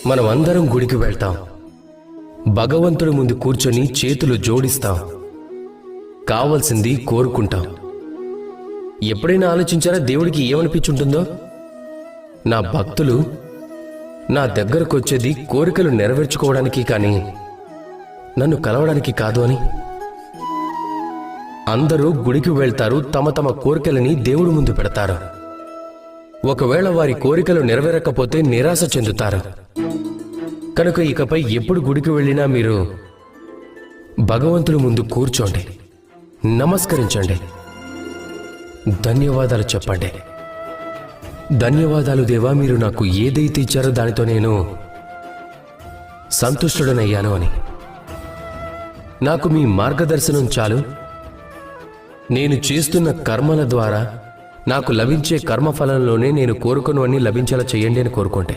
మనం అందరం గుడికి వెళ్తాం, భగవంతుడి ముందు కూర్చొని చేతులు జోడిస్తాం, కావలసింది కోరుకుంటాం. ఎప్పుడైనా ఆలోచించారా దేవుడికి ఏమనిపించుంటుందో? నా భక్తులు నా దగ్గరకు వచ్చేది కోరికలు నెరవేర్చుకోవడానికి కానీ నన్ను కలవడానికి కాదు అని. అందరూ గుడికి వెళ్తారు, తమ తమ కోరికలని దేవుడి ముందు పెడతారు. ఒకవేళ వారి కోరికలు నెరవేరకపోతే నిరాశ చెందుతారు. కనుక ఇకపై ఎప్పుడు గుడికి వెళ్ళినా మీరు భగవంతుడి ముందు కూర్చోండి, నమస్కరించండి, ధన్యవాదాలు చెప్పండి. ధన్యవాదాలు దేవా, మీరు నాకు ఏదైతే ఇచ్చారో దానితో నేను సంతుష్టుడనయ్యాను అని. నాకు మీ మార్గదర్శనం చాలు. నేను చేస్తున్న కర్మల ద్వారా నాకు లభించే కర్మఫలంలోనే నేను కోరుకున్నవన్నీ లభించేలా చేయండి అని కోరుకుంటే